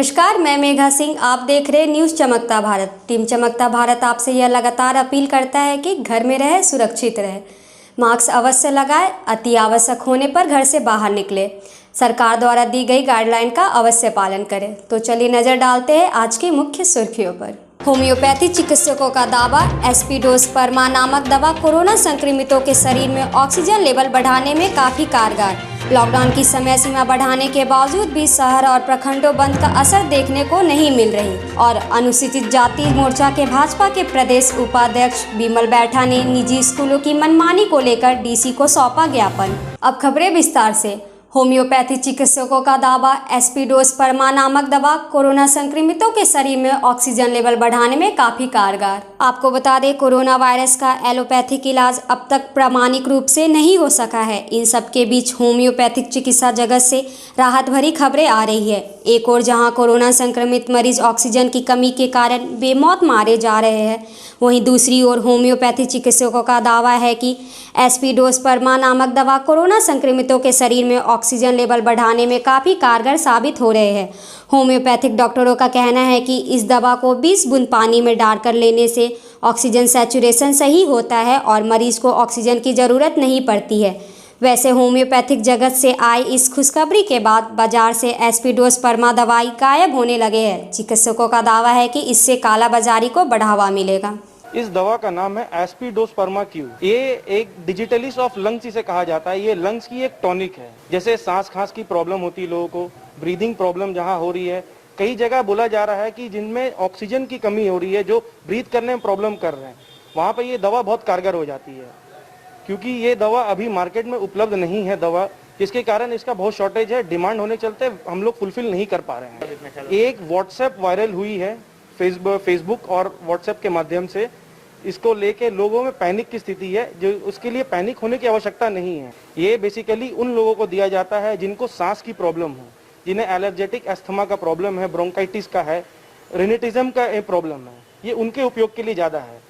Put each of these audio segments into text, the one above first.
नमस्कार, मैं मेघा सिंह। आप देख रहे न्यूज़ चमकता भारत। टीम चमकता भारत आपसे यह लगातार अपील करता है कि घर में रहे, सुरक्षित रहे, मास्क अवश्य लगाए, अति आवश्यक होने पर घर से बाहर निकले, सरकार द्वारा दी गई गाइडलाइन का अवश्य पालन करें। तो चलिए नज़र डालते हैं आज की मुख्य सुर्खियों पर। होम्योपैथी चिकित्सकों का दावा, एस्पिडोसपर्मा नामक दवा कोरोना संक्रमितों के शरीर में ऑक्सीजन लेवल बढ़ाने में काफ़ी कारगर। लॉकडाउन की समय सीमा बढ़ाने के बावजूद भी शहर और प्रखंडों बंद का असर देखने को नहीं मिल रही। और अनुसूचित जाति मोर्चा के भाजपा के प्रदेश उपाध्यक्ष विमल बैठा ने निजी स्कूलों की मनमानी को लेकर डीसी को सौंपा ज्ञापन। अब खबरें विस्तार से। होम्योपैथी चिकित्सकों का दावा, एस्पिडोसपर्मा नामक दवा कोरोना संक्रमितों के शरीर में ऑक्सीजन लेवल बढ़ाने में काफ़ी कारगर। आपको बता दें, कोरोना वायरस का एलोपैथिक इलाज अब तक प्रामाणिक रूप से नहीं हो सका है। इन सब के बीच होम्योपैथिक चिकित्सा जगत से राहत भरी खबरें आ रही है। एक और जहां कोरोना संक्रमित मरीज ऑक्सीजन की कमी के कारण बेमौत मारे जा रहे हैं, वहीं दूसरी ओर होम्योपैथी चिकित्सकों का दावा है कि एस्पिडोसपर्मा नामक दवा कोरोना संक्रमितों के शरीर में ऑक्सीजन लेवल बढ़ाने में काफ़ी कारगर साबित हो रहे हैं। होम्योपैथिक डॉक्टरों का कहना है कि इस दवा को 20 बूंद पानी में डालकर लेने से ऑक्सीजन सैचुरेशन सही होता है और मरीज को ऑक्सीजन की ज़रूरत नहीं पड़ती है। वैसे होम्योपैथिक जगत से आई इस खुशखबरी के बाद बाजार से एस्पिडोसपर्मा दवाई गायब होने लगे हैं। चिकित्सकों का दावा है कि इससे कालाबाजारी को बढ़ावा मिलेगा। इस दवा का नाम है एस्पिडोसपर्मा क्यू। ये एक डिजिटलिस ऑफ लंग्स इसे कहा जाता है। ये लंग्स की एक टॉनिक है। जैसे सांस खांस की प्रॉब्लम होती है लोगों को, ब्रीदिंग प्रॉब्लम जहाँ हो रही है, कई जगह बोला जा रहा है कि जिनमें ऑक्सीजन की कमी हो रही है, जो ब्रीथ करने में प्रॉब्लम कर रहे हैं, वहाँ पर ये दवा बहुत कारगर हो जाती है। क्योंकि ये दवा अभी मार्केट में उपलब्ध नहीं है दवा, जिसके कारण इसका बहुत शॉर्टेज है। डिमांड होने चलते हम लोग फुलफिल नहीं कर पा रहे हैं। एक व्हाट्सएप वायरल हुई है फेसबुक और व्हाट्सएप के माध्यम से। इसको लेके लोगों में पैनिक की स्थिति है, जो उसके लिए पैनिक होने की आवश्यकता नहीं है। ये बेसिकली उन लोगों को दिया जाता है जिनको सांस की प्रॉब्लम हो, जिन्हें एलर्जेटिक अस्थमा का प्रॉब्लम है, ब्रोंकाइटिस का है, रिनेटिज्म का प्रॉब्लम है। ये उनके उपयोग के लिए ज़्यादा है।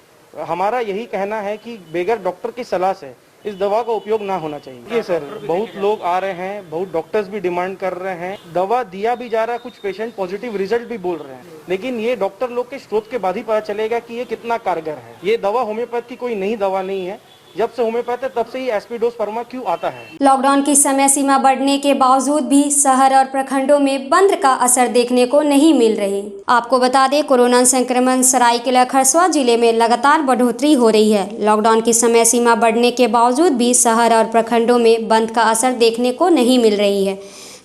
हमारा यही कहना है कि बगैर डॉक्टर की सलाह से इस दवा का उपयोग ना होना चाहिए। ये सर, बहुत लोग आ रहे हैं, बहुत डॉक्टर्स भी डिमांड कर रहे हैं, दवा दिया भी जा रहा है, कुछ पेशेंट पॉजिटिव रिजल्ट भी बोल रहे हैं, लेकिन ये डॉक्टर लोग के स्रोत के बाद ही पता चलेगा कि ये कितना कारगर है। ये दवा होम्योपैथ की कोई नई दवा नहीं है। जब से होम्योपैथ है तब से ही एस्पिडोसपर्मा क्यों आता है। लॉकडाउन की समय सीमा बढ़ने के बावजूद भी शहर और प्रखंडों में बंद का असर देखने को नहीं मिल रही। आपको बता दें, कोरोना संक्रमण सरायकेला खरसावां जिले में लगातार बढ़ोतरी हो रही है। लॉकडाउन की समय सीमा बढ़ने के बावजूद भी शहर और प्रखंडों में बंद का असर देखने को नहीं मिल रही है।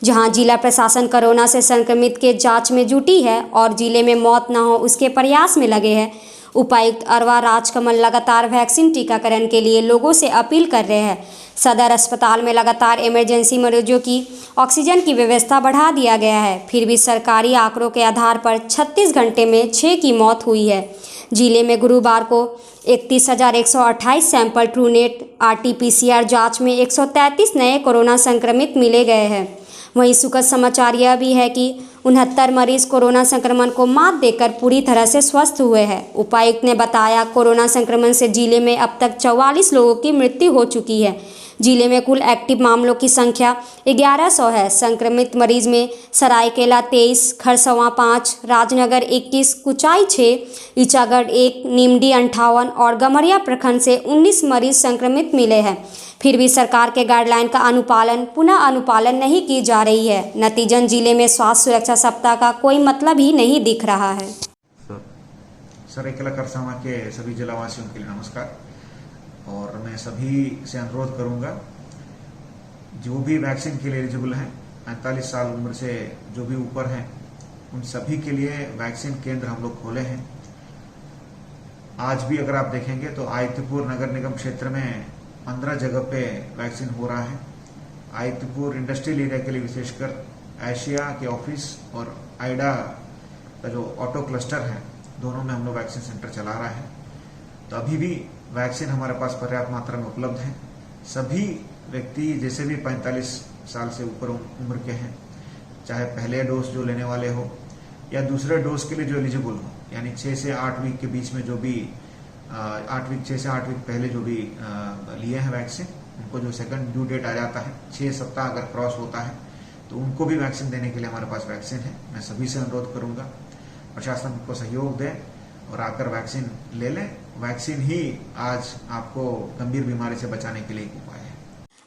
जहां जिला प्रशासन कोरोना से संक्रमित के जांच में जुटी है और जिले में मौत न हो उसके प्रयास में लगे हैं। उपायुक्त अरवा राजकमल लगातार वैक्सीन टीकाकरण के लिए लोगों से अपील कर रहे हैं। सदर अस्पताल में लगातार इमरजेंसी मरीजों की ऑक्सीजन की व्यवस्था बढ़ा दिया गया है। फिर भी सरकारी आंकड़ों के आधार पर 36 घंटे में 6 की मौत हुई है। जिले में गुरुवार को 31,128 सैंपल ट्रूनेट RT-PCR जाँच में 133 नए कोरोना संक्रमित मिले गए हैं। वहीं सुखद समाचार यह भी है कि 69 मरीज कोरोना संक्रमण को मात देकर पूरी तरह से स्वस्थ हुए हैं। उपायुक्त ने बताया, कोरोना संक्रमण से जिले में अब तक 44 लोगों की मृत्यु हो चुकी है। जिले में कुल एक्टिव मामलों की संख्या 1100 है। संक्रमित मरीज में सरायकेला 23, खरसावां 5, राजनगर 21, कुचाई 6, ईचागढ़ 1, नीमडी 58 और गमरिया प्रखंड से 19 मरीज संक्रमित मिले हैं। फिर भी सरकार के गाइडलाइन का पुनः अनुपालन नहीं की जा रही है। नतीजन जिले में स्वास्थ्य सुरक्षा सप्ताह का कोई मतलब ही नहीं दिख रहा है। सरायकेला खरसावां के सभी जिलावासियों के लिए नमस्कार। और मैं सभी से अनुरोध करूंगा, जो भी वैक्सीन के लिए एलिजिबल हैं, 45 साल उम्र से जो भी ऊपर हैं, उन सभी के लिए वैक्सीन केंद्र हम लोग खोले हैं। आज भी अगर आप देखेंगे तो आदित्यपुर नगर निगम क्षेत्र में 15 जगह पे वैक्सीन हो रहा है। आदित्यपुर इंडस्ट्रियल एरिया के लिए विशेषकर एशिया के ऑफिस और आइडा का जो ऑटो क्लस्टर है, दोनों में हम लोग वैक्सीन सेंटर चला रहा है। तो अभी भी वैक्सीन हमारे पास पर्याप्त मात्रा में उपलब्ध है। सभी व्यक्ति जैसे भी 45 साल से ऊपर उम्र के हैं, चाहे पहले डोज जो लेने वाले हो या दूसरे डोज के लिए जो एलिजिबल हो, यानी 6 से 8 वीक के बीच में जो भी 6 से 8 वीक पहले जो भी लिए हैं वैक्सीन, उनको जो सेकंड ड्यू डेट आ जाता है, 6 सप्ताह अगर क्रॉस होता है तो उनको भी वैक्सीन देने के लिए हमारे पास वैक्सीन है। मैं सभी से अनुरोध करूंगा प्रशासन को सहयोग दें और आकर वैक्सीन ले लें। वैक्सीन ही आज आपको गंभीर बीमारी से बचाने के लिए एक उपाय है।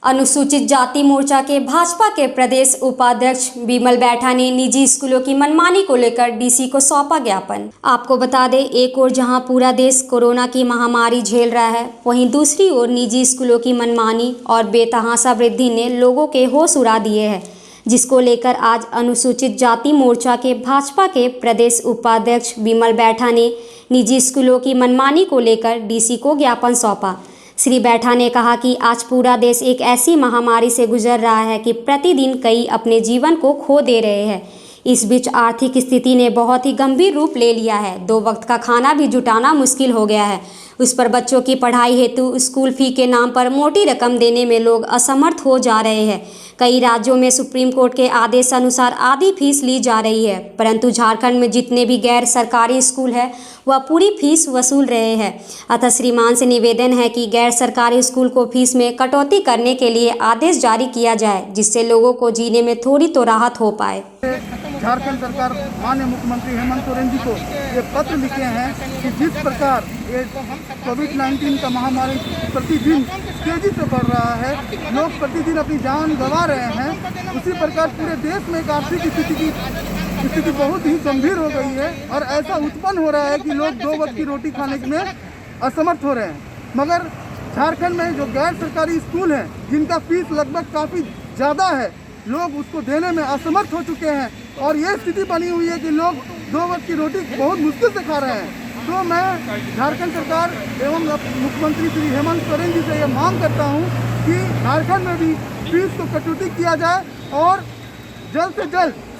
अनुसूचित जाति मोर्चा के भाजपा के प्रदेश उपाध्यक्ष विमल बैठा ने निजी स्कूलों की मनमानी को लेकर डीसी को सौंपा ज्ञापन। आपको बता दें, एक ओर जहां पूरा देश कोरोना की महामारी झेल रहा है, वहीं दूसरी ओर निजी स्कूलों की मनमानी और बेतहाशा वृद्धि ने लोगों के होश उड़ा दिए हैं, जिसको लेकर आज अनुसूचित जाति मोर्चा के भाजपा के प्रदेश उपाध्यक्ष विमल बैठा ने निजी स्कूलों की मनमानी को लेकर डीसी को ज्ञापन सौंपा। श्री बैठा ने कहा कि आज पूरा देश एक ऐसी महामारी से गुजर रहा है कि प्रतिदिन कई अपने जीवन को खो दे रहे हैं। इस बीच आर्थिक स्थिति ने बहुत ही गंभीर रूप ले लिया है। 2 वक्त का खाना भी जुटाना मुश्किल हो गया है। उस पर बच्चों की पढ़ाई हेतु स्कूल फी के नाम पर मोटी रकम देने में लोग असमर्थ हो जा रहे हैं। कई राज्यों में सुप्रीम कोर्ट के आदेश अनुसार आधी फीस ली जा रही है, परंतु झारखंड में जितने भी गैर सरकारी स्कूल हैं वह पूरी फीस वसूल रहे हैं। अतः श्रीमान से निवेदन है कि गैर सरकारी स्कूल को फीस में कटौती करने के लिए आदेश जारी किया जाए, जिससे लोगों को जीने में थोड़ी तो राहत हो पाए। झारखंड सरकार माननीय मुख्यमंत्री हेमंत सोरेन जी को ये पत्र लिखे हैं कि जिस प्रकार ये कोविड-19 का महामारी प्रतिदिन तेजी से बढ़ रहा है, लोग प्रतिदिन अपनी जान गंवा रहे हैं, उसी प्रकार पूरे देश में एक आर्थिक स्थिति बहुत ही गंभीर हो गई है और ऐसा उत्पन्न हो रहा है कि लोग 2 वक्त की रोटी खाने में असमर्थ हो रहे हैं। मगर झारखंड में जो गैर सरकारी स्कूल हैं, जिनका फीस लगभग काफ़ी ज़्यादा है, लोग उसको देने में असमर्थ हो चुके हैं और ये स्थिति बनी हुई है कि लोग 2 वक्त की रोटी बहुत मुश्किल से खा रहे हैं। तो मैं झारखंड सरकार एवं मुख्यमंत्री श्री हेमंत सोरेन जी से ये मांग करता हूँ कि झारखंड में भी फीस को कटौती किया जाए और जल्द से जल्द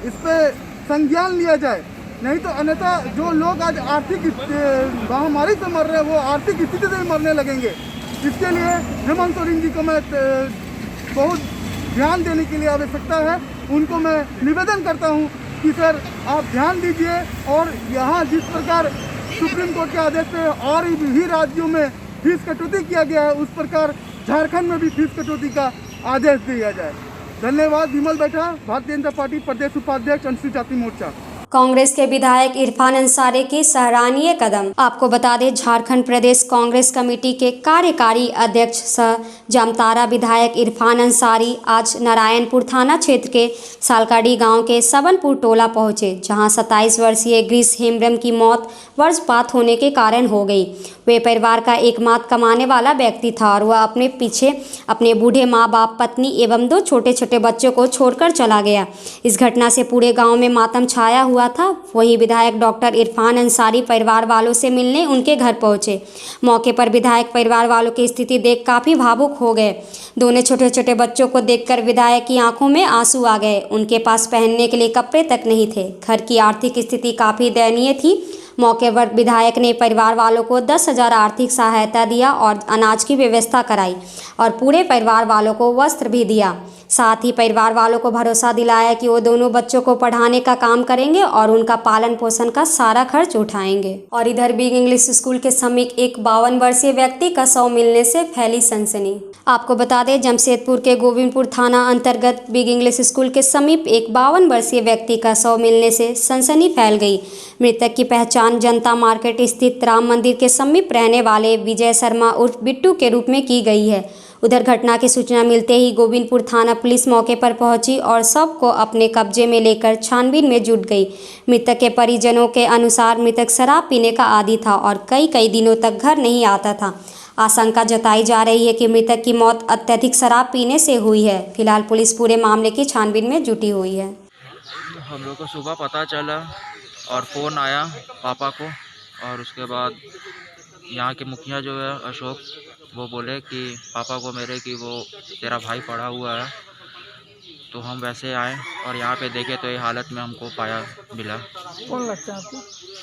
इस पर संज्ञान लिया जाए। नहीं तो अन्यथा जो लोग आज आर्थिक महामारी से मर रहे हैं वो आर्थिक स्थिति से भी मरने लगेंगे। इसके लिए हेमंत सोरेन जी को मैं बहुत ध्यान देने के लिए आवश्यकता है। उनको मैं निवेदन करता हूं कि सर आप ध्यान दीजिए और यहाँ जिस प्रकार सुप्रीम कोर्ट के आदेश पे और भी राज्यों में फीस कटौती किया गया है, उस प्रकार झारखंड में भी फीस कटौती का आदेश दिया जाए। धन्यवाद। विमल बैठा, भारतीय जनता पार्टी प्रदेश उपाध्यक्ष अनुसूचित जाति मोर्चा। कांग्रेस के विधायक इरफान अंसारी की सराहनीय कदम। आपको बता दें, झारखंड प्रदेश कांग्रेस कमेटी के कार्यकारी अध्यक्ष सह जामतारा विधायक इरफान अंसारी आज नारायणपुर थाना क्षेत्र के सालकाडी गांव के सबनपुर टोला पहुंचे, जहां 27 वर्षीय ग्रीस हेम्ब्रम की मौत वज्रपात होने के कारण हो गई। वे परिवार का एकमात्र कमाने वाला व्यक्ति था और वह अपने पीछे अपने बूढ़े माँ बाप, पत्नी एवं 2 छोटे छोटे बच्चों को छोड़कर चला गया। इस घटना से पूरे गाँव में मातम छाया हुआ था। वहीं विधायक डॉक्टर इरफान अंसारी परिवार वालों से मिलने उनके घर पहुंचे। मौके पर विधायक परिवार वालों की स्थिति देख काफ़ी भावुक हो गए। दोनों छोटे छोटे बच्चों को देखकर विधायक की आंखों में आंसू आ गए। उनके पास पहनने के लिए कपड़े तक नहीं थे। घर की आर्थिक स्थिति काफ़ी दयनीय थी। मौके पर विधायक ने परिवार वालों को 10,000 आर्थिक सहायता दिया और अनाज की व्यवस्था कराई और पूरे परिवार वालों को वस्त्र भी दिया। साथ ही परिवार वालों को भरोसा दिलाया कि वो दोनों बच्चों को पढ़ाने का काम करेंगे और उनका पालन पोषण का सारा खर्च उठाएंगे। और इधर बिग इंग्लिश स्कूल के समीप एक 52 वर्षीय व्यक्ति का शव मिलने से फैली सनसनी। आपको बता दें, जमशेदपुर के गोविंदपुर थाना अंतर्गत बिग इंग्लिश स्कूल के समीप एक 52 वर्षीय व्यक्ति का शव मिलने से सनसनी फैल गई। मृतक की पहचान जनता मार्केट स्थित राम मंदिर के समीप रहने वाले विजय शर्मा उर्फ बिट्टू के रूप में की गई है। उधर घटना की सूचना मिलते ही गोविंदपुर थाना पुलिस मौके पर पहुंची और शव को अपने कब्जे में लेकर छानबीन में जुट गई। मृतक के परिजनों के अनुसार मृतक शराब पीने का आदी था और कई दिनों तक घर नहीं आता था। आशंका जताई जा रही है कि मृतक की मौत अत्यधिक शराब पीने से हुई है। फिलहाल पुलिस पूरे मामले की छानबीन में जुटी हुई है। हम लोग को सुबह पता चला और फ़ोन आया पापा को, और उसके बाद यहाँ के मुखिया जो है अशोक, वो बोले कि पापा को मेरे कि वो तेरा भाई पड़ा हुआ है। तो हम वैसे आए और यहाँ पे देखे तो ये हालत में हमको पाया मिला। कौन लगता है आपको?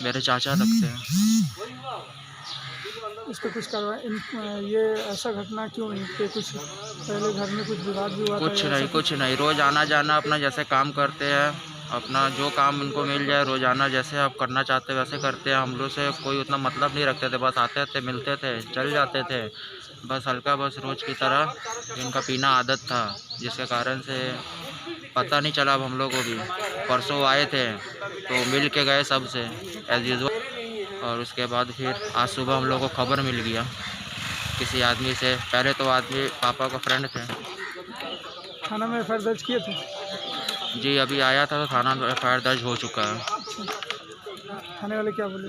मेरे चाचा लगते हैं। इस पर कुछ कार्रवाई, ये ऐसा घटना क्यों हुई कि कुछ पहले घर में कुछ विवाद भी हुआ? कुछ नहीं, रोज़ आना जाना अपना जैसे काम करते हैं, अपना जो काम उनको मिल जाए रोज़ाना जैसे आप करना चाहते वैसे करते हैं। हम लोग से कोई उतना मतलब नहीं रखते थे, बस आते थे, मिलते थे, चल जाते थे, बस हल्का बस रोज़ की तरह इनका पीना आदत था, जिसके कारण से पता नहीं चला। अब हम लोग को भी परसों आए थे तो मिल के गए सबसे एज यूजुअल, और उसके बाद फिर आज सुबह हम लोग को खबर मिल गया किसी आदमी से। पहले तो आदमी पापा का फ्रेंड थे। थाना में एफआईआर दर्ज किए थे? जी अभी आया था तो थाना में एफआईआर दर्ज हो चुका है। थाने वाले क्या बोले?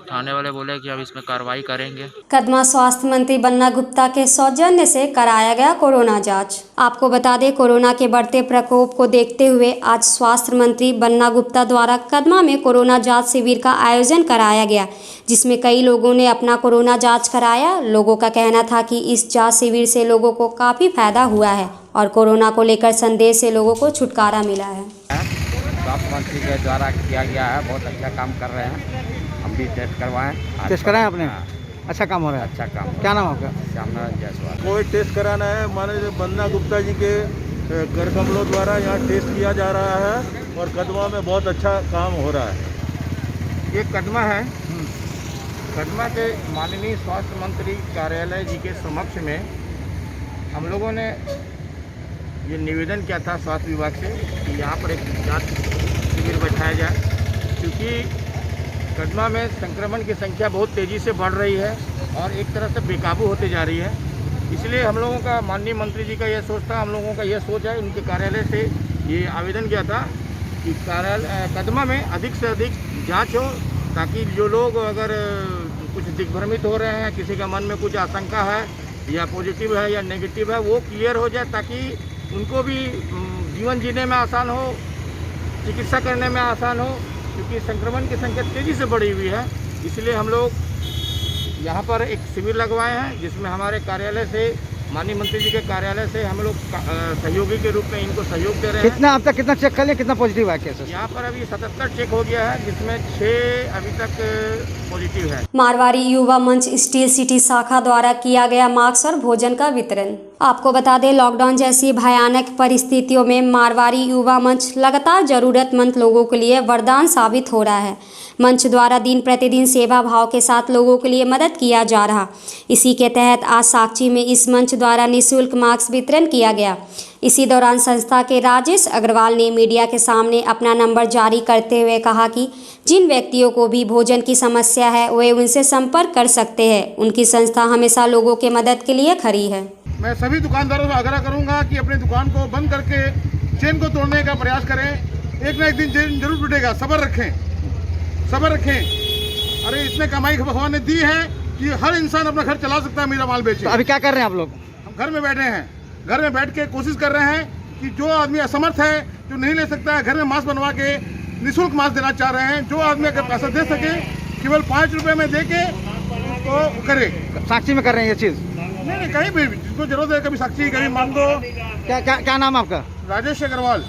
थाने वाले बोले कि अब इसमें कार्रवाई करेंगे। कदमा स्वास्थ्य मंत्री बन्ना गुप्ता के सौजन्य से कराया गया कोरोना जांच। आपको बता दें, कोरोना के बढ़ते प्रकोप को देखते हुए आज स्वास्थ्य मंत्री बन्ना गुप्ता द्वारा कदमा में कोरोना जांच शिविर का आयोजन कराया गया, जिसमें कई लोगों ने अपना कोरोना जांच कराया। लोगों का कहना था कि इस जांच शिविर से लोगों को काफ़ी फायदा हुआ है और कोरोना को लेकर संदेश से लोगों को छुटकारा मिला है। स्वास्थ्य मंत्री के द्वारा किया गया है, बहुत अच्छा काम कर रहे हैं। हम भी टेस्ट करवाएं। टेस्ट कराएं आपने? हाँ, अच्छा काम हो रहा है। अच्छा काम। क्या नाम आपका? श्यामनारायण जायसवाल। कोविड टेस्ट कराना है, माननीय बन्ना गुप्ता जी के कर कमलों द्वारा यहाँ टेस्ट किया जा रहा है और कदमा में बहुत अच्छा काम हो रहा है। ये कदमा है, कदमा के माननीय स्वास्थ्य मंत्री कार्यालय जी के समक्ष में हम लोगों ने ये निवेदन किया था स्वास्थ्य विभाग से कि यहाँ पर एक जांच शिविर बैठाया जाए, क्योंकि कदमा में संक्रमण की संख्या बहुत तेज़ी से बढ़ रही है और एक तरह से बेकाबू होते जा रही है। इसलिए हम लोगों का, माननीय मंत्री जी का ये सोच था, हम लोगों का ये सोच है, उनके कार्यालय से ये आवेदन किया था कि कदमा में अधिक से अधिक जांच हो, ताकि जो लोग अगर कुछ दिग्भ्रमित हो रहे हैं, किसी का मन में कुछ आशंका है या पॉजिटिव है या नेगेटिव है, वो क्लियर हो जाए, ताकि उनको भी जीवन जीने में आसान हो, चिकित्सा करने में आसान हो, क्योंकि संक्रमण की संख्या तेज़ी से बढ़ी हुई है। इसलिए हम लोग यहाँ पर एक शिविर लगवाए हैं, जिसमें हमारे कार्यालय से, माननीय मंत्री जी के कार्यालय से हम लोग सहयोगी के रूप में इनको सहयोग दे रहे हैं। कितना अब तक कितना चेक कर लिया, कितना पॉजिटिव है केसेस? यहाँ पर अभी 77 चेक हो गया है, जिसमें 6 अभी तक पॉजिटिव है। मारवाड़ी युवा मंच स्टील सिटी शाखा द्वारा किया गया मास्क और भोजन का वितरण। आपको बता दें, लॉकडाउन जैसी भयानक परिस्थितियों में मारवाड़ी युवा मंच लगातार जरूरतमंद लोगों के लिए वरदान साबित हो रहा है। मंच द्वारा दिन प्रतिदिन सेवा भाव के साथ लोगों के लिए मदद किया जा रहा। इसी के तहत आज साक्षी में इस मंच द्वारा निःशुल्क मास्क वितरण किया गया। इसी दौरान संस्था के राजेश अग्रवाल ने मीडिया के सामने अपना नंबर जारी करते हुए कहा कि जिन व्यक्तियों को भी भोजन की समस्या है वे उनसे संपर्क कर सकते हैं। उनकी संस्था हमेशा लोगों के मदद के लिए खड़ी है। मैं सभी दुकानदारों से आग्रह करूंगा कि अपनी दुकान को बंद करके चेन को तोड़ने का प्रयास करें। एक ना एक दिन चेन जरूर टूटेगा, सब्र रखें, सब्र रखें। अरे इतने कमाई भगवान ने दी है कि हर इंसान अपना घर चला सकता है, मेरा माल बेचे। तो अभी क्या कर रहे हैं आप लोग? हम घर में बैठे हैं, घर में बैठ के कोशिश कर रहे हैं कि जो आदमी असमर्थ है, जो नहीं ले सकता है, घर में मास्क बनवा के निःशुल्क मास्क देना चाह रहे हैं। जो आदमी अगर पैसा दे सके, केवल 5 रुपये में दे के उसको करे। साक्षी में कर रहे हैं ये चीज़? नहीं, कहीं भी जिसको जरूरत है, कभी साक्षी, कभी मांगो। क्या नाम आपका? राजेश अग्रवाल।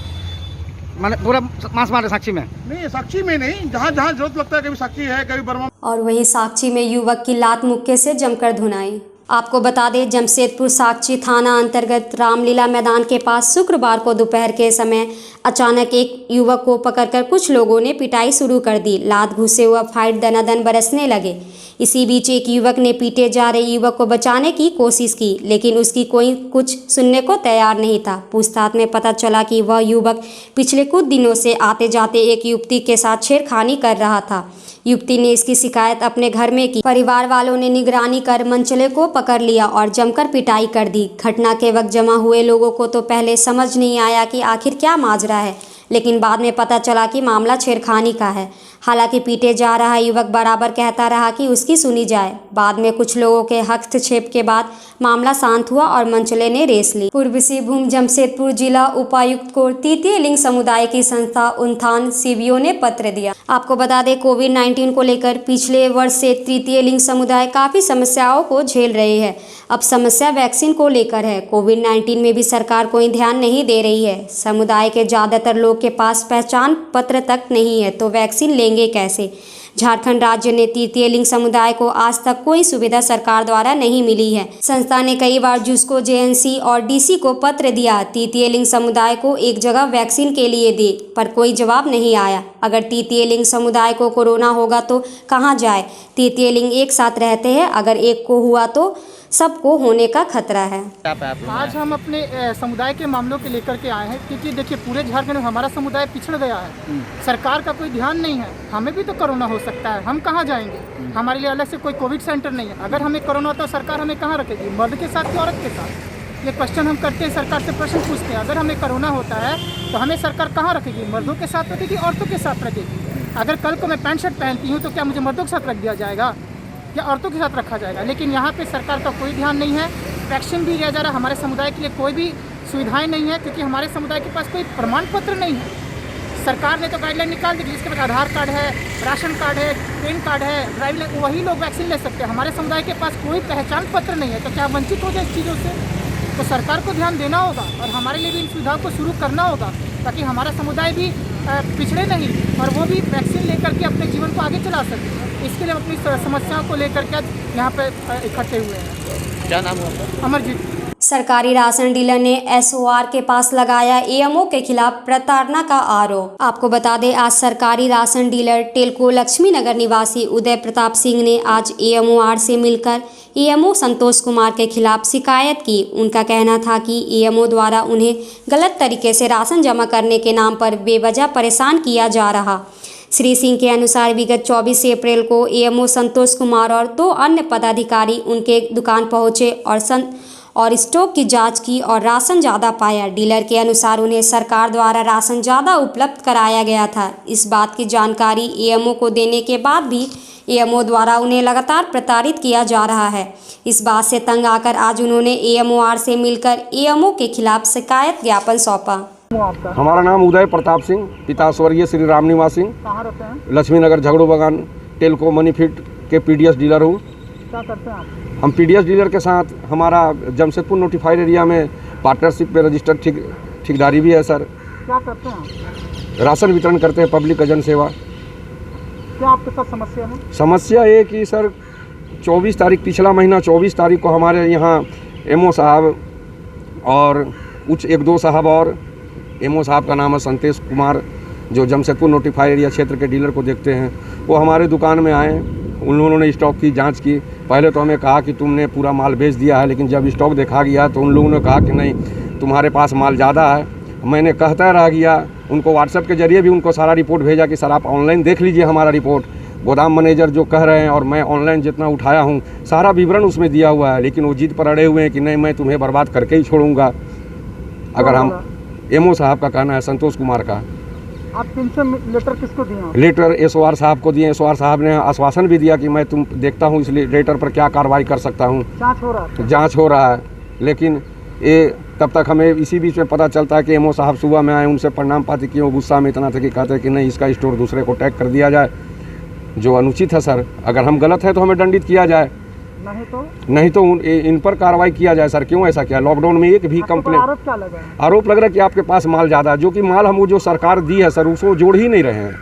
मैंने पूरा मास्क मारे साक्षी में? नहीं, साक्षी में नहीं, जहाँ जहाँ जरूरत लगता है, कभी साक्षी है, कभी बर्मा। और वहीं साक्षी में युवक की लात मुक्के से जमकर धुनाई। आपको बता दें, जमशेदपुर साक्षी थाना अंतर्गत रामलीला मैदान के पास शुक्रवार को दोपहर के समय अचानक एक युवक को पकड़कर कुछ लोगों ने पिटाई शुरू कर दी। लात घुसे हुआ फाइट दनादन बरसने लगे। इसी बीच एक युवक ने पीटे जा रहे युवक को बचाने की कोशिश की, लेकिन उसकी कोई कुछ सुनने को तैयार नहीं था। पूछताछ में पता चला कि वह युवक पिछले कुछ दिनों से आते जाते एक युवती के साथ छेड़खानी कर रहा था। युवती ने इसकी शिकायत अपने घर में की। परिवार वालों ने निगरानी कर मनचले को पकड़ लिया और जमकर पिटाई कर दी। घटना के वक्त जमा हुए लोगों को तो पहले समझ नहीं आया कि आखिर क्या माजरा है, लेकिन बाद में पता चला कि मामला छेड़खानी का है। हालांकि पीटे जा रहा युवक बराबर कहता रहा कि उसकी सुनी जाए। बाद में कुछ लोगों के हस्तक्षेप के बाद मामला शांत हुआ और मनचले ने रेस ली। पूर्वी सिंहभूम जमशेदपुर जिला उपायुक्त को तृतीय लिंग समुदाय की संस्था उत्थान शिविरों ने पत्र दिया। आपको बता दें, कोविड-19 को लेकर पिछले वर्ष से तृतीय लिंग समुदाय काफ़ी समस्याओं को झेल रहे हैं। अब समस्या वैक्सीन को लेकर है। कोविड-19 में भी सरकार कोई ध्यान नहीं दे रही है। समुदाय के ज़्यादातर लोग के पास पहचान पत्र तक नहीं है, तो वैक्सीन लेंगे कैसे? झारखंड राज्य ने तृतीय लिंग समुदाय को आज तक कोई सुविधा सरकार द्वारा नहीं मिली है। संस्था ने कई बार जुस्को, जेएनसी और डीसी को पत्र दिया तृतीय लिंग समुदाय को एक जगह वैक्सीन के लिए दे, पर कोई जवाब नहीं आया। अगर तृतीय लिंग समुदाय को कोरोना होगा तो कहाँ जाए? तृतीय लिंग एक साथ रहते हैं, अगर एक को हुआ तो सबको होने का खतरा है। आज हम अपने समुदाय के मामलों के लेकर के आए हैं, क्योंकि देखिए पूरे झारखंड में हमारा समुदाय पिछड़ गया है। सरकार का कोई ध्यान नहीं है। हमें भी तो कोरोना हो सकता है, हम कहाँ जाएंगे? हमारे लिए अलग से कोई कोविड सेंटर नहीं है। अगर हमें कोरोना होता है सरकार हमें कहाँ रखेगी? मर्द के साथ कि औरत के साथ? ये क्वेश्चन हम करते हैं, सरकार से प्रश्न पूछते हैं। अगर हमें कोरोना होता है तो हमें सरकार कहाँ रखेगी? मर्दों के साथ रखेगी, औरतों के साथ रखेगी? अगर कल को मैं पैंट शर्ट पहनती हूँ तो क्या मुझे मर्दों के साथ रख दिया जाएगा या औरतों के साथ रखा जाएगा? लेकिन यहाँ पे सरकार का कोई ध्यान नहीं है। वैक्सीन भी दिया जा रहा है, हमारे समुदाय के लिए कोई भी सुविधाएं नहीं है, क्योंकि हमारे समुदाय के पास कोई प्रमाण पत्र नहीं है। सरकार ने तो गाइडलाइन निकाल दी, जिसके पास आधार कार्ड है, राशन कार्ड है, पैन कार्ड है, ड्राइविंग, वही लोग वैक्सीन ले सकते हैं। हमारे समुदाय के पास कोई पहचान पत्र नहीं है, तो क्या वंचित हो जाए इस चीज़ों से? तो सरकार को ध्यान देना होगा और हमारे लिए भी इन सुविधाओं को शुरू करना होगा, ताकि हमारा समुदाय भी पिछड़े नहीं और वो भी वैक्सीन लेकर के अपने जीवन को आगे चला सके। इसके लिए हम अपनी समस्याओं को लेकर के यहाँ पे इकट्ठे हुए हैं। क्या नाम है? अमरजीत। सरकारी राशन डीलर ने एसओआर के पास लगाया एएमओ के खिलाफ प्रताड़ना का आरोप। आपको बता दें, आज सरकारी राशन डीलर टेल्को लक्ष्मी नगर निवासी उदय प्रताप सिंह ने आज एएमओआर से मिलकर एएमओ संतोष कुमार के खिलाफ शिकायत की। उनका कहना था कि एएमओ द्वारा उन्हें गलत तरीके से राशन जमा करने के नाम पर बेवजह परेशान किया जा रहा। श्री सिंह के अनुसार विगत 24 अप्रैल को एएमओ संतोष कुमार और 2 अन्य पदाधिकारी उनके दुकान पहुंचे और स्टॉक की जांच की और राशन ज़्यादा पाया। डीलर के अनुसार उन्हें सरकार द्वारा राशन ज़्यादा उपलब्ध कराया गया था। इस बात की जानकारी एएमओ को देने के बाद भी एएमओ द्वारा उन्हें लगातार प्रताड़ित किया जा रहा है। इस बात से तंग आकर आज उन्होंने एएमओआर से मिलकर एएमओ के खिलाफ शिकायत ज्ञापन सौंपा। हमारा नाम उदय प्रताप सिंह, पिता स्वर्गीय श्री राम निवास सिंह। कहाँ रहते हैं? लक्ष्मी नगर झगड़ू बगान टेल्को मनीफिट के पीडीएस डीलर हूँ। क्या करते हैं आप? हम पीडीएस डीलर के साथ हमारा जमशेदपुर नोटिफाइड एरिया में पार्टनरशिप पे रजिस्टर्ड ठेकेदारी भी है सर। क्या करते हैं? राशन वितरण करते हैं, पब्लिक जन सेवा। क्या आपके साथ समस्या है? समस्या ये कि सर 24 तारीख पिछला महीना 24 तारीख को हमारे यहाँ एमओ साहब और उच्च 1-2 साहब और एमओ साहब का नाम है संतोष कुमार, जो जमशेदपुर नोटिफाइड एरिया क्षेत्र के डीलर को देखते हैं, वो हमारे दुकान में आए। उन्होंने स्टॉक की जांच की। पहले तो हमें कहा कि तुमने पूरा माल बेच दिया है, लेकिन जब स्टॉक देखा गया तो उन लोगों ने कहा कि नहीं, तुम्हारे पास माल ज़्यादा है। मैंने कहता रह गया, उनको व्हाट्सएप के जरिए भी उनको सारा रिपोर्ट भेजा कि सर आप ऑनलाइन देख लीजिए हमारा रिपोर्ट। गोदाम मैनेजर जो कह रहे हैं और मैं ऑनलाइन जितना उठाया हूँ सारा विवरण उसमें दिया हुआ है, लेकिन वो जिद पर अड़े हुए हैं कि नहीं, मैं तुम्हें बर्बाद करके ही छोड़ूंगा। अगर हम एमओ साहब का कहना है, संतोष कुमार का। आप 300 लेटर किसको दिए? लेटर एसओआर साहब को दिए। एसओआर साहब ने आश्वासन भी दिया कि मैं तुम देखता हूँ इस लेटर पर क्या कार्रवाई कर सकता हूँ। जांच हो रहा है, लेकिन ये तब तक हमें इसी बीच में पता चलता है कि एमओ साहब सुबह में आए, उनसे प्रणाम पाती किए। वो गुस्सा में इतना था कि कहते कि नहीं, इसका स्टोर दूसरे को टैग कर दिया जाए, जो अनुचित है सर। अगर हम गलत हैं तो हमें दंडित किया जाए, नहीं तो इन पर कार्रवाई किया जाए सर। क्यों ऐसा किया? लॉकडाउन में एक भी कंप्लेंट। आरोप लग रहा है कि आपके पास माल ज़्यादा है, जो कि माल हम वो जो सरकार दी है सर उसको जोड़ ही नहीं रहे हैं।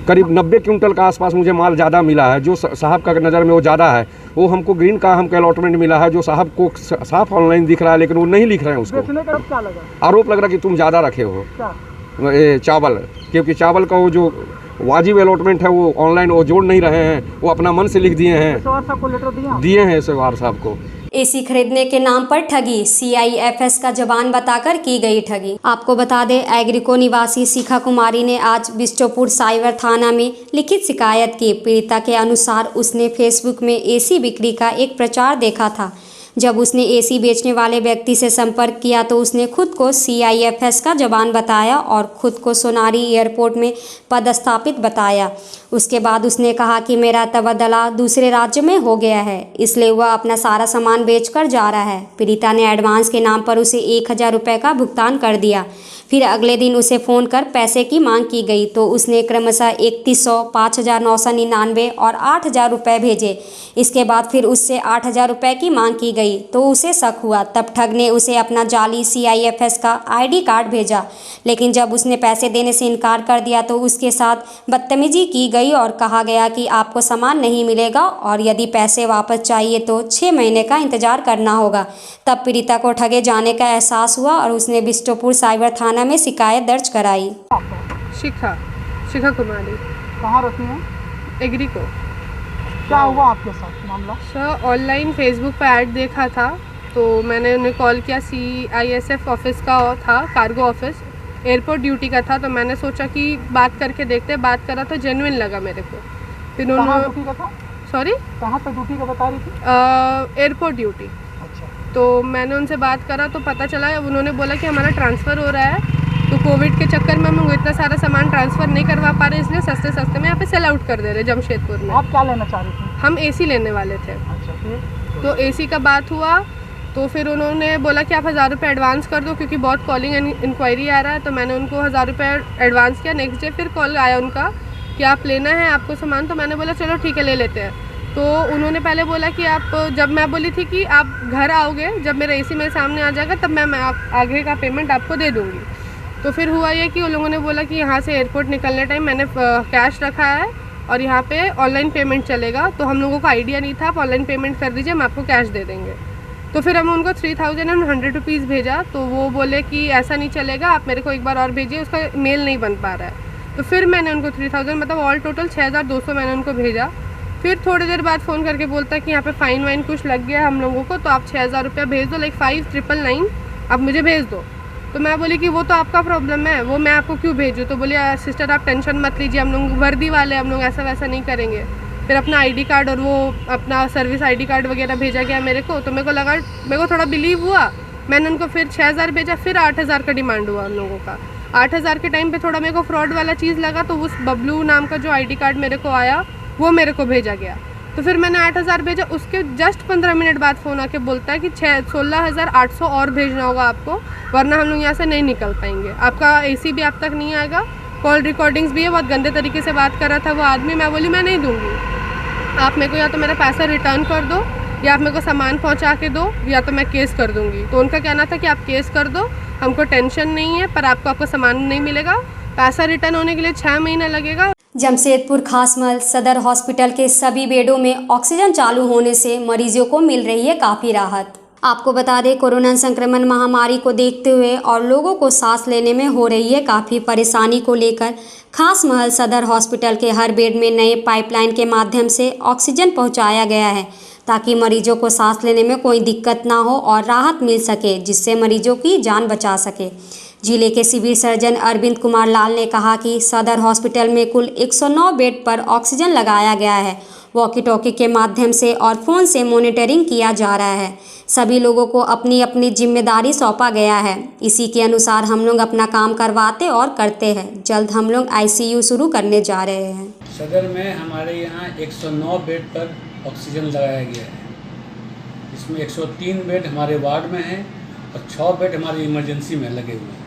करीब 90 क्विंटल का आसपास मुझे माल ज़्यादा मिला है, जो साहब का नज़र में वो ज़्यादा है। वो हमको ग्रीन का हमको अलॉटमेंट मिला है, जो साहब को साफ ऑनलाइन दिख रहा है, लेकिन वो नहीं लिख रहे हैं उसको। आरोप लग रहा है कि तुम ज़्यादा रखे हो चावल, क्योंकि चावल का वो जो वाजिब अलॉटमेंट है वो ऑनलाइन वो जोड़ नहीं रहे हैं, वो अपना मन से लिख दिए हैं, दिए हैं एसओआर साहब को। एसी खरीदने के नाम पर ठगी, सीआईएफएस का जवान बताकर की गई ठगी। आपको बता दें, एग्रीको निवासी शिखा कुमारी ने आज बिष्टुपुर साइबर थाना में लिखित शिकायत की। पीड़िता के अनुसार उसने फेसबुक में एसी बिक्री का एक प्रचार देखा था। जब उसने एसी बेचने वाले व्यक्ति से संपर्क किया तो उसने खुद को सीआईएफएस का जवान बताया और खुद को सोनारी एयरपोर्ट में पदस्थापित बताया। उसके बाद उसने कहा कि मेरा तबादला दूसरे राज्य में हो गया है, इसलिए वह अपना सारा सामान बेचकर जा रहा है। पीड़िता ने एडवांस के नाम पर उसे 1000 रुपये का भुगतान कर दिया। फिर अगले दिन उसे फ़ोन कर पैसे की मांग की गई तो उसने क्रमशः 3100, 5999 और 8000 रुपये भेजे। इसके बाद फिर उससे 8000 रुपये की मांग की गई तो उसे शक हुआ। तब ठग ने उसे अपना जाली सीआईएफएस का आईडी कार्ड भेजा, लेकिन जब उसने पैसे देने से इनकार कर दिया तो उसके साथ बदतमीजी की गई और कहा गया कि आपको सामान नहीं मिलेगा और यदि पैसे वापस चाहिए तो 6 महीने का इंतज़ार करना होगा। तब पीड़िता को ठगे जाने का एहसास हुआ और उसने बिष्टुपुर साइबर थाना में शिकायत दर्ज कराई। शिखा कुमारी। कहाँ रहती हैं? एग्री को। क्या हुआ आपके साथ मामला? सर ऑनलाइन फेसबुक पर ऐड देखा था, तो मैंने उन्हें कॉल किया। CISF ऑफिस का था, कार्गो ऑफिस, एयरपोर्ट ड्यूटी का था। तो मैंने सोचा कि बात करके देखते। बात करा तो जेन्युइन लगा मेरे को। फिर उन्होंने सॉरी कहाँ पर ड्यूटी का बता रही थी? Airport duty. अच्छा। तो मैंने उनसे बात करा तो पता चला, उन्होंने बोला कि हमारा ट्रांसफ़र हो रहा है, तो कोविड के चक्कर में हम इतना सारा सामान ट्रांसफ़र नहीं करवा पा रहे, इसलिए सस्ते सस्ते में यहाँ पे सेल आउट कर दे रहे जमशेदपुर में। आप क्या लेना चाह रही थी? हम AC लेने वाले थे। अच्छा, फिर? तो AC का बात हुआ, तो फिर उन्होंने बोला कि आप 1000 रुपये एडवांस कर दो, क्योंकि बहुत कॉलिंग इंक्वायरी आ रहा है। तो मैंने उनको 1000 रुपये एडवांस किया। नेक्स्ट डे फिर कॉल आया उनका कि आप लेना है आपको सामान। तो मैंने बोला चलो ठीक है, ले लेते हैं। तो उन्होंने पहले बोला कि आप, जब मैं बोली थी कि आप घर आओगे, जब मेरा AC मेरे सामने आ जाएगा तब मैं आगे का पेमेंट आपको दे दूँगी। तो फिर हुआ ये कि उन लोगों ने बोला कि यहाँ से एयरपोर्ट निकलने टाइम मैंने कैश रखा है और यहाँ पे ऑनलाइन पेमेंट चलेगा। तो हम लोगों को आइडिया नहीं था, आप ऑनलाइन पेमेंट कर दीजिए, हम आपको कैश दे देंगे। तो फिर हम उनको 3100 रुपीज़ भेजा। तो वो बोले कि ऐसा नहीं चलेगा, आप मेरे को एक बार और भेजिए, उसका मेल नहीं बन पा रहा है। तो फिर मैंने उनको 3000 मतलब ऑल टोटल 6200 मैंने उनको भेजा। फिर थोड़ी देर बाद फ़ोन करके बोलता है कि यहाँ पे फ़ाइन वाइन कुछ लग गया हम लोगों को, तो आप 6000 रुपया भेज दो, लाइक 5999 आप मुझे भेज दो। तो मैं बोली कि वो तो आपका प्रॉब्लम है, वो मैं आपको क्यों भेजूँ? तो बोली सिस्टर आप टेंशन मत लीजिए, हम लोग वर्दी वाले, हम लोग ऐसा वैसा नहीं करेंगे। फिर अपना ID कार्ड और वो अपना सर्विस ID कार्ड वगैरह भेजा गया मेरे को। तो मेरे को थोड़ा बिलीव हुआ। मैंने उनको फिर 6000 भेजा, फिर 8000 का डिमांड हुआ उन लोगों का। 8000 के टाइम पे थोड़ा मेरे को फ्रॉड वाला चीज़ लगा, तो उस बबलू नाम का जो ID कार्ड मेरे को आया वो मेरे को भेजा गया। तो फिर मैंने 8000 भेजा। उसके जस्ट 15 मिनट बाद फ़ोन आके बोलता है कि 16800 और भेजना होगा आपको, वरना हम लोग यहाँ से नहीं निकल पाएंगे, आपका AC भी आप तक नहीं आएगा, कॉल रिकॉर्डिंग्स भी है। बहुत गंदे तरीके से बात कर रहा था वो आदमी। मैं बोली मैं नहीं दूँगी, आप मेरे को या तो मेरा पैसा रिटर्न कर दो, या आप मेरे को सामान पहुंचा के दो, या तो मैं केस कर दूंगी। तो उनका कहना था कि आप केस कर दो, हमको टेंशन नहीं है, पर आपको सामान नहीं मिलेगा, पैसा रिटर्न होने के लिए 6 महीना लगेगा। जमशेदपुर खासमहल सदर हॉस्पिटल के सभी बेडों में ऑक्सीजन चालू होने से मरीजों को मिल रही है काफ़ी राहत। आपको बता दें, कोरोना संक्रमण महामारी को देखते हुए और लोगों को सांस लेने में हो रही है काफ़ी परेशानी को लेकर खासमहल सदर हॉस्पिटल के हर बेड में नए पाइपलाइन के माध्यम से ऑक्सीजन पहुंचाया गया है, ताकि मरीजों को सांस लेने में कोई दिक्कत ना हो और राहत मिल सके, जिससे मरीजों की जान बचा सके। जिले के सिविल सर्जन अरविंद कुमार लाल ने कहा कि सदर हॉस्पिटल में कुल 109 बेड पर ऑक्सीजन लगाया गया है। वॉकी टॉकी के माध्यम से और फ़ोन से मॉनिटरिंग किया जा रहा है। सभी लोगों को अपनी अपनी जिम्मेदारी सौंपा गया है। इसी के अनुसार हम लोग अपना काम करवाते और करते हैं। जल्द हम लोग ICU शुरू करने जा रहे हैं। सदर में हमारे यहाँ 109 बेड पर ऑक्सीजन लगाया गया है। इसमें 103 बेड हमारे वार्ड में हैं और 6 बेड हमारे इमरजेंसी में लगे हुए हैं।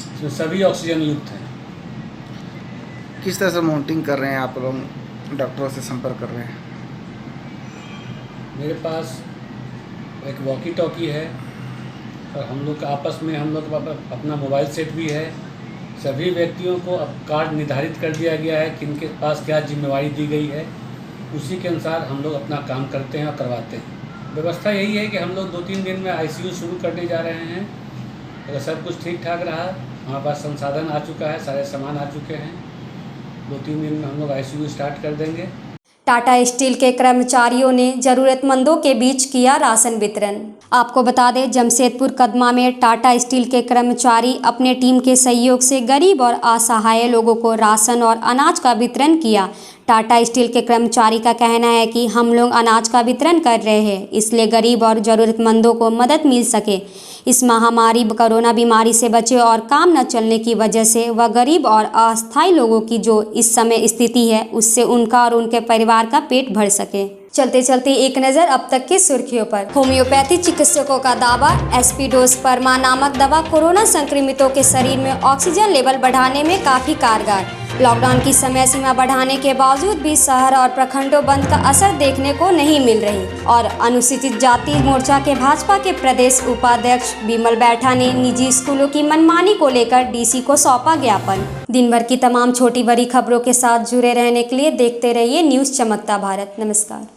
इसमें सभी ऑक्सीजन युक्त हैं। किस तरह से मॉनिटरिंग कर रहे हैं आप लोग, डॉक्टरों से संपर्क कर रहे हैं? मेरे पास एक वॉकी टॉकी है और हम लोग का आपस में हम लोग अपना मोबाइल सेट भी है। सभी व्यक्तियों को अब कार्ड निर्धारित कर दिया गया है कि इनके पास क्या जिम्मेवारी दी गई है, उसी के अनुसार हम लोग अपना काम करते हैं और करवाते हैं। व्यवस्था यही है कि हम लोग 2-3 दिन में ICU शुरू करने जा रहे हैं। अगर सब कुछ ठीक ठाक रहा, हमारे पास संसाधन आ चुका है, सारे सामान आ चुके हैं, 2-3 दिन में हम लोग ICU स्टार्ट कर देंगे। टाटा स्टील के कर्मचारियों ने जरूरतमंदों के बीच किया राशन वितरण। आपको बता दें, जमशेदपुर कदमा में टाटा स्टील के कर्मचारी अपने टीम के सहयोग से गरीब और असहाय लोगों को राशन और अनाज का वितरण किया। टाटा स्टील के कर्मचारी का कहना है कि हम लोग अनाज का वितरण कर रहे हैं, इसलिए गरीब और ज़रूरतमंदों को मदद मिल सके। इस महामारी कोरोना बीमारी से बचे और काम न चलने की वजह से वह गरीब और अस्थायी लोगों की जो इस समय स्थिति है, उससे उनका और उनके परिवार का पेट भर सके। चलते चलते एक नज़र अब तक की सुर्खियों पर। होम्योपैथी चिकित्सकों का दावा, एस्पीडोस परमा नामक दवा कोरोना संक्रमितों के शरीर में ऑक्सीजन लेवल बढ़ाने में काफ़ी कारगर। लॉकडाउन की समय सीमा बढ़ाने के बावजूद भी शहर और प्रखंडों बंद का असर देखने को नहीं मिल रही और अनुसूचित जाति मोर्चा के भाजपा के प्रदेश उपाध्यक्ष विमल बैठा ने निजी स्कूलों की मनमानी को लेकर DC को सौंपा ज्ञापन। दिन भर की तमाम छोटी बड़ी खबरों के साथ जुड़े रहने के लिए देखते रहिए न्यूज़ चमकता भारत। नमस्कार।